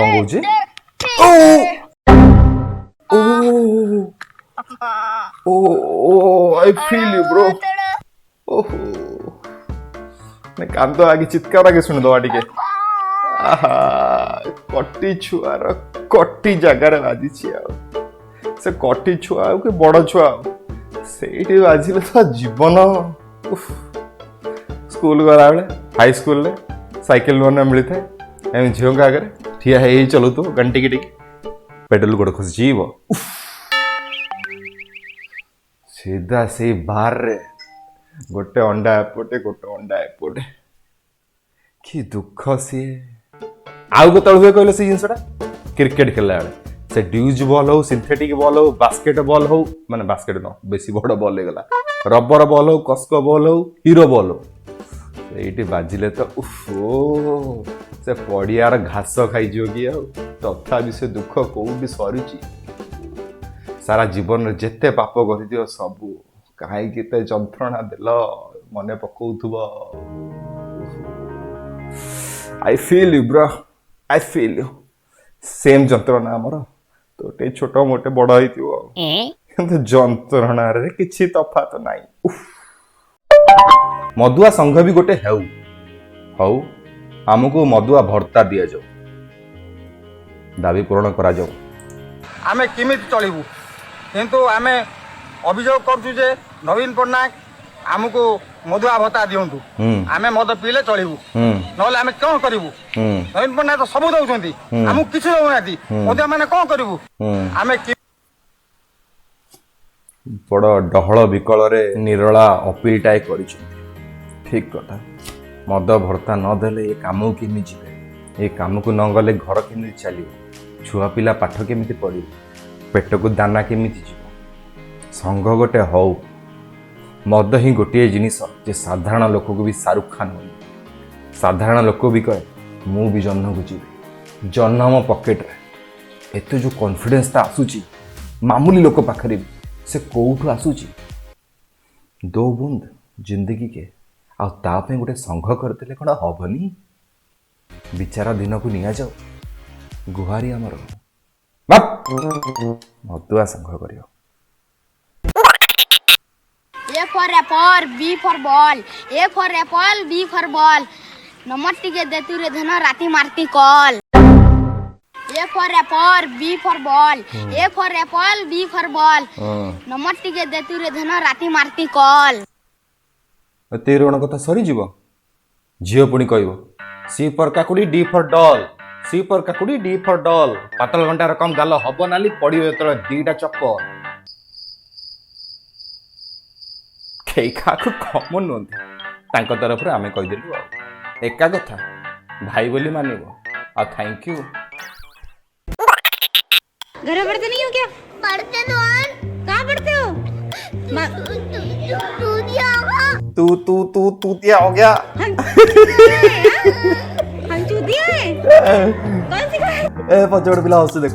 कौन कौचे ओ ओ आई feel you bro ओहो मैं कान तो आगे चित्कार आगे सुन दो टिके आहा कटी छुआर कटी जगार बाजी से कटी छुआ के बड़ छुआ से बाजिले तो जीवन स्कूल गला बेले हाई स्कूल रे साइकिल नुआ मिली था एम झील आगे ठिया है चलू तो घंटी की पेडल गोड़ खस जीव सीधा से बाहर रे गोटे अंडा एपटे गोटे अंडा एपटे कि दुख सी आउ केत हुए कहले से जिनसटा क्रिकेट खेलला बेले से ड्यूज बॉल हो सिंथेटिक बॉल हो बास्केट बॉल हो माने बास्केट न बेसी बड़ बॉल हो गला रबर बॉल हो कस्को बॉल हो हीरो बॉल हो एटी बाजिले तो उफ से पड़ियार घास खाई जोगी आ तथा भी से दुख कोउडी सरुची सारा जीवन रे जेते पाप करि दियो सबु काहे केते जंत्रणा देलो मने पकौथुबो I feel you bro I feel you same जंत्रणा हमर तो छोट मोटे बड़ होइतिबो किंतु जंत्रणा रे किछि तफात नाही मधुआ संघ भी गोटे हेउ हौ हमको मधुआ भर्ता दिया जाऊ दाबी पूरण करा जाऊ आमे किमित चलिबु किंतु आमे अभियोग करछु जे नवीन पटनायक हमको मधुआ भत्ता दियंतु आमे मद पीले चलिबु नले आमे कोन करिवु नवीन पटनायक तो सब दउछंती हमु किछ दउनाती मधुआ माने कोन करिवु आमे बड़ डहळ विकल रे निरला अपील टाए करिछु ठीक कथा मद भर्ता न देले ए काम केमि जीवे ए काम को न गले घर केमि चलियो छुआ पिला पाठ केमि पढ़ी पेट को दाना केमि जीव संघ गोटे हौ मद ही गोटे जिनिस जे साधारण लोक को भी शाहरुख खान हो साधारण लोक भी कहे मु भी जन्म को जीवे जन्म मो पॉकेट रे एते जो कॉन्फिडेंस ता आसुची मामूली लोक पाखरे भी से कोठु आसुची दो बूंद जिंदगी के आ तापे गोटे संघ करते कौन हबनी विचारा दिन को निया जाओ गुहारी आमर मधुआ संघ करियो A for apple, B for ball. A for apple, B for ball. Number टिके देतु रे धन राती मारती call. A for apple, B for ball. A for apple, B for ball. Number टिके देतु रे धन राती मारती कॉल. तेरे रण कथा सरी जीव झील पुणी कहब सी फर काकुड़ी D for doll C for काकुड़ी डी फर डॉल पातल घंटा रकम गाल हब नाली पड़ियो जतले दीटा चप्पल केई काकु कमन नोंती तांको तरफ रे आमे कहि देलु एका कथा भाई बोली मानिबो आ थैंक यू घर पढ़ते नहीं हो क्या? पढ़ते तो कहाँ पढ़ते हो? तू दिया हो गया हम चूतिया है? कौन सी कहा? ए पचड़ पिला हस देख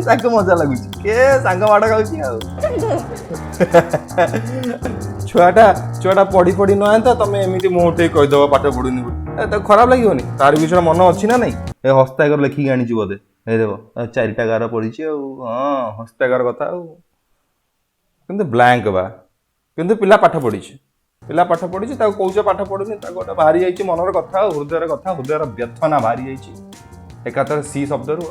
साको मजा लागुची के सांग माडा खाउची आ छुआटा पढ़ी न आंता तमे एमिति मुंह उठे कहि दबा पाठ पढुनी ए त खराब लागियोनी तार विषय मन अछि ना नहीं ए हस्तागर लिखि आनी छी बोदे ए देबो चारिटा गार पढिची आ हां हस्तागर कथा आ किंतु ब्लैंक बा किंतु पिला पाठ पढिची पिला पाठ पढिची ता कोउछ पाठ पढुनी ता गोटा बाहरी जाईची मनर कथा हृदयर व्यथना बाहरी जाईची एकातर सी शब्द रु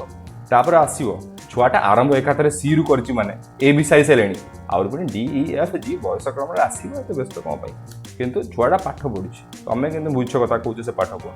तापर आसीबो छुआटा आरंभ एकातर सी रु करची माने ए बी साई सेलेनी आउर पुनी D E F G voice क्रम रे आसीबो एते व्यस्त कोन पई किंतु छुआटा पाठ पढिची तमे किंतु बुझछ कथा कोउछ से पाठ पढ